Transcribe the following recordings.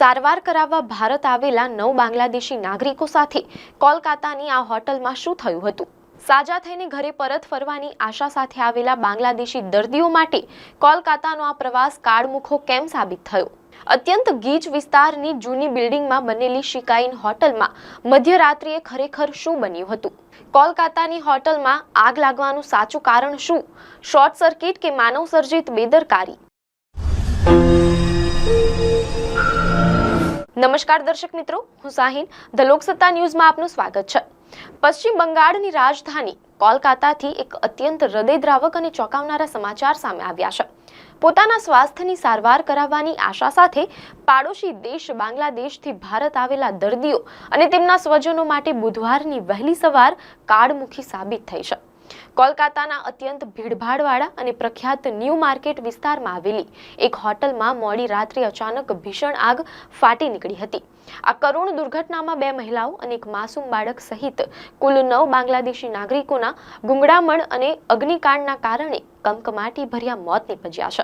સારવાર કરાવવા ભારત આવેલા 9 બાંગ્લાદેશી નાગરિકો સાથે કોલકાતાની આ હોટલમાં શું થયું હતું? સાજા થઈને ઘરે પરત ફરવાની આશા સાથે આવેલા બાંગ્લાદેશી દર્દીઓ માટે કોલકાતાનો આ પ્રવાસ કાળમુખો કેમ સાબિત થયો? અત્યંત ગીચ વિસ્તારની જૂની બિલ્ડિંગમાં બનેલી શિકાઈન હોટલમાં મધ્યરાત્રિએ ખરેખર શું બન્યું હતું? કોલકાતાની હોટલમાં આગ લાગવાનું સાચું કારણ શું? શોર્ટ સર્કિટ કે માનવ સર્જિત બેદરકારી? નમસ્કાર દર્શક મિત્રો, હું સાહિન ધ લોકસત્તા ન્યૂઝમાં આપનું સ્વાગત છે. પશ્ચિમ બંગાળની રાજધાની કોલકાતાથી એક અત્યંત હૃદયદ્રાવક અને ચોંકાવનારા સમાચાર સામે આવ્યા છે. પોતાના સ્વાસ્થ્યની સારવાર કરાવવાની આશા સાથે પાડોશી દેશ બાંગ્લાદેશથી ભારત આવેલા દર્દીઓ અને તેમના સ્વજનો માટે બુધવારની વહેલી સવાર કાળમુખી સાબિત થઈ છે. કોલકાતાના અત્યંત ભીડભાડવાળા અને પ્રખ્યાત ન્યૂ માર્કેટ વિસ્તારમાં આવેલી એક હોટલમાં મોડી રાત્રે અચાનક ભીષણ આગ ફાટી નીકળી હતી. આ કરુણ દુર્ઘટનામાં 2 મહિલાઓ અને એક માસૂમ બાળક સહિત કુલ 9 બાંગ્લાદેશી નાગરિકોના ગુંગળામણ અને અગ્નિકાંડના કારણે કમકમાટી ભર્યા મોત નીપજ્યા છે,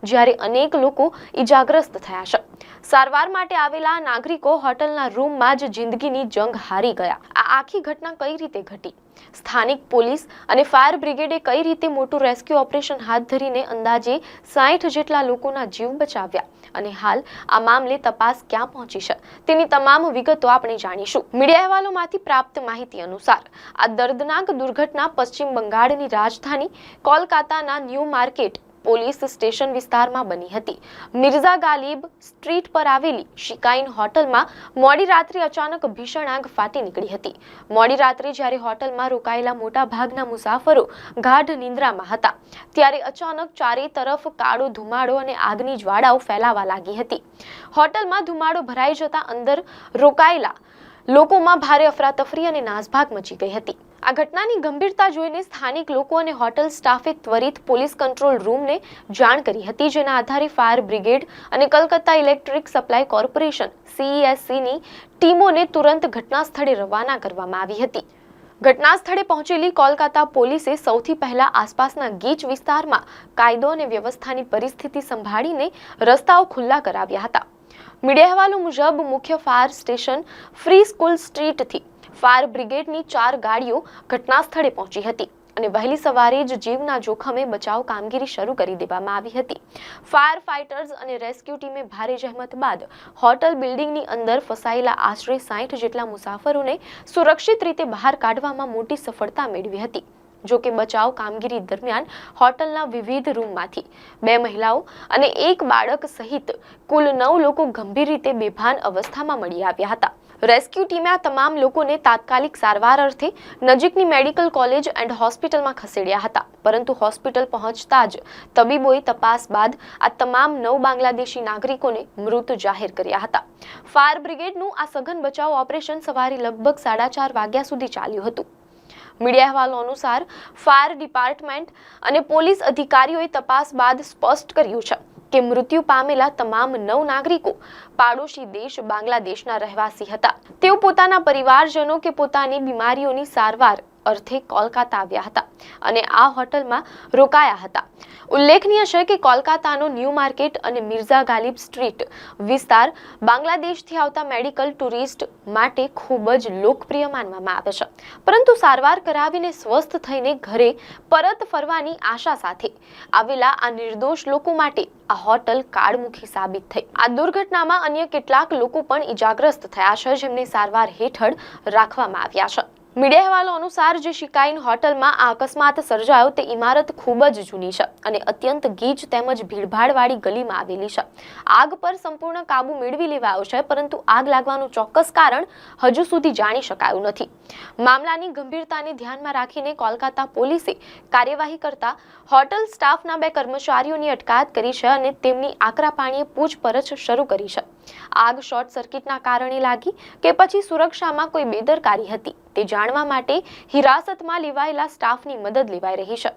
જ્યારે અનેક લોકો ઈજાગ્રસ્ત થયા છે. સારવાર માટે આવેલા નાગરિકો હોટલના રૂમમાં જ જિંદગીની જંગ હારી ગયા. આ આખી ઘટના કઈ રીતે ઘટી? સ્થાનિક પોલીસ અને ફાયર બ્રિગેડે કઈ રીતે મોટું રેસ્ક્યુ ઓપરેશન હાથ ધરીને અંદાજે 60 જેટલા લોકોના જીવ બચાવ્યા? અને હાલ આ મામલે તપાસ ક્યાં પહોંચી છે તેની તમામ વિગતો આપણે જાણીશું. મીડિયા અહેવાલોમાંથી પ્રાપ્ત માહિતી અનુસાર આ દર્દનાક દુર્ઘટના પશ્ચિમ બંગાળની રાજધાની કોલકાતાના ન્યૂ માર્કેટ પોલીસ સ્ટેશન વિસ્તારમાં બની હતી. મિર્ઝા ગાલિબ સ્ટ્રીટ પર આવેલી શિકાઈન હોટલમાં મોડી રાત્રે અચાનક ભીષણ આગ ફાટી નીકળી હતી. મોડી રાત્રે જ્યારે હોટલમાં રોકાયેલા મોટા ભાગના મુસાફરો ગાઢ નિંદ્રામાં હતા, ત્યારે અચાનક ચારે તરફ કાળો ધુમાડો અને આગની જ્વાળાઓ ફેલાવા લાગી હતી. હોટલમાં ધુમાડો ભરાઈ જતા અંદર રોકાયેલા લોકોમાં ભારે અફરાતફરી અને નાસભાગ મચી ગઈ હતી. આ ઘટનાની ગંભીરતા જોઈને સ્થાનિક લોકો અને હોટલ સ્ટાફે ત્વરિત પોલીસ કંટ્રોલ રૂમને જાણ કરી હતી, જેના આધારે ફાયર બ્રિગેડ અને કલકત્તા ઇલેક્ટ્રિક સપ્લાય કોર્પોરેશન CESCની ટીમોને તુરંત ઘટના સ્થળે રવાના કરવામાં આવી હતી. ઘટના સ્થળે પહોંચેલી કોલકાતા પોલીસે સૌથી પહેલા આસપાસના ગીચ વિસ્તારમાં કાયદો અને વ્યવસ્થાની પરિસ્થિતિ સંભાળીને રસ્તાઓ ખુલ્લા કરાવ્યા હતા. મીડિયા અહેવાલો મુજબ મુખ્ય ફાયર સ્ટેશન ફ્રી સ્કૂલ સ્ટ્રીટથી ફાયર બ્રિગેડની 4 ગાડીઓ ઘટના સ્થળે પહોંચી હતી અને વહેલી સવારે જ જીવના જોખમે બચાવ કામગીરી શરૂ કરી દેવામાં આવી હતી. ફાયર ફાઇટર્સ અને રેસ્ક્યુ ટીમે ભારે જહેમત બાદ હોટલ બિલ્ડિંગની અંદર ફસાયેલા આશરે 60 જેટલા મુસાફરોને સુરક્ષિત રીતે બહાર કાઢવામાં મોટી સફળતા મેળવી હતી. જો કે બચાવ કામગીરી દરમિયાન હોટલના વિવિધ રૂમમાંથી 2 મહિલાઓ અને એક બાળક સહિત કુલ 9 લોકો ગંભીર રીતે બેભાન અવસ્થામાં મળી આવ્યા હતા. રેસ્ક્યુ ટીમે આ તમામ લોકોને તાત્કાલિક સારવાર અર્થે નજીકની મેડિકલ કોલેજ એન્ડ હોસ્પિટલમાં ખસેડ્યા હતા, પરંતુ હોસ્પિટલ પહોંચતા જ તબીબોએ તપાસ બાદ આ તમામ 9 બાંગ્લાદેશી નાગરિકોને મૃત જાહેર કર્યા હતા. ફાયર બ્રિગેડનું આ સઘન બચાવ ઓપરેશન સવારે લગભગ 4:30 વાગ્યા સુધી ચાલ્યું હતું. મીડિયા અહેવાલો અનુસાર ફાયર ડિપાર્ટમેન્ટ અને પોલીસ અધિકારીઓએ તપાસ બાદ સ્પષ્ટ કર્યું છે કે મૃત્યુ પામેલા તમામ 9 નાગરિકો પાડોશી દેશ બાંગ્લાદેશના રહેવાસી હતા. તેઓ પોતાના પરિવારજનો કે પોતાની બીમારીઓની સારવાર અર્થે કોલકાતા આવ્યા હતા અને આ હોટલમાં રોકાયા હતા. ઉલ્લેખનીય છે કે કોલકાતાનો ન્યૂ માર્કેટ અને મિર્ઝા ગાલિબ સ્ટ્રીટ વિસ્તાર બાંગ્લાદેશથી આવતા મેડિકલ ટુરિસ્ટ માટે ખૂબ જ લોકપ્રિય માનવામાં આવે છે, પરંતુ સારવાર કરાવીને સ્વસ્થ થઈને ઘરે પરત ફરવાની આશા સાથે આવેલા આ નિર્દોષ લોકો માટે આ હોટલ કાળમુખી સાબિત થઈ. આ દુર્ઘટનામાં અન્ય કેટલાક લોકો પણ ઈજાગ્રસ્ત થયા છે, જેમને સારવાર હેઠળ રાખવામાં આવ્યા છે. મીડિયા અહેવાલો અનુસાર જે શિકાઈન હોટલમાં આ અકસ્માત સર્જાયો તે ઇમારત ખૂબ જ જૂની છે અને અત્યંત ગીચ તેમજ ભીડભાડવાળી ગલીમાં આવેલી છે. આગ પર સંપૂર્ણ કાબુ મેળવી લેવાયો છે, પરંતુ આગ લાગવાનું ચોક્કસ કારણ હજુ સુધી જાણી શકાયું નથી. મામલાની ગંભીરતાને ધ્યાનમાં રાખીને કોલકાતા પોલીસે કાર્યવાહી કરતા હોટલ સ્ટાફના 2 કર્મચારીઓની અટકાયત કરી છે અને તેમની આકરા પાણીએ પૂછપરછ શરૂ કરી છે. આગ શોર્ટ સર્કિટના કારણે લાગી કે પછી સુરક્ષામાં કોઈ બેદરકારી હતી તે જાણવા માટે હિરાસતમાં લેવાયેલા સ્ટાફની મદદ લેવાઈ રહી છે.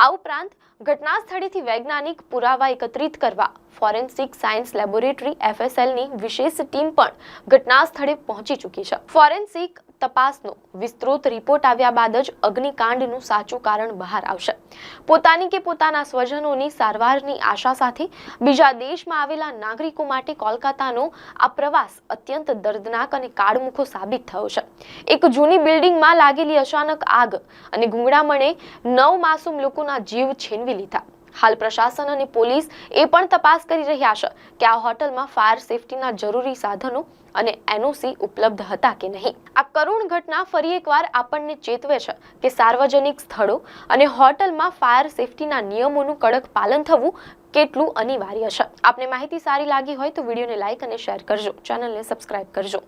આ ઉપરાંત ઘટના સ્થળેથી વૈજ્ઞાનિક પુરાવા એકત્રિત કરવા ફોરેન્સિક સાયન્સ લેબોરેટરી FSLની વિશેષ ટીમ પણ ઘટના સ્થળે પહોંચી ચૂકી છે. ફોરેન્સિક તપાસનો વિસ્તૃત રિપોર્ટ આવ્યા બાદ જ અગ્નિકાંડનું સાચું કારણ બહાર આવશે. પોતાની કે પોતાના સ્વજનોની સારવારની આશા સાથે બીજા દેશમાં આવેલા નાગરિકો માટે કોલકાતાનો આ પ્રવાસ અત્યંત દર્દનાક અને કાળમુખો સાબિત થયો છે. એક જૂની બિલ્ડિંગમાં લાગેલી અચાનક આગ અને ગુંગળામણે 9 માસૂમ લોકોના જીવ છીનવી લીધા. હાલ પ્રશાસન અને પોલીસ એ પણ તપાસ કરી રહ્યા છે કે આ હોટલમાં ફાયર સેફટીના જરૂરી સાધનો અને એનઓસી ઉપલબ્ધ હતા કે નહીં. આ કરુણ ઘટના ફરી એકવાર આપણને ચેતવે છે કે સાર્વજનિક સ્થળો અને હોટલમાં ફાયર સેફટીના નિયમોનું કડક પાલન થવું કેટલું અનિવાર્ય છે. આપને માહિતી સારી લાગી હોય તો વિડીયોને લાઈક અને શેર કરજો, ચેનલને સબસ્ક્રાઇબ કરજો.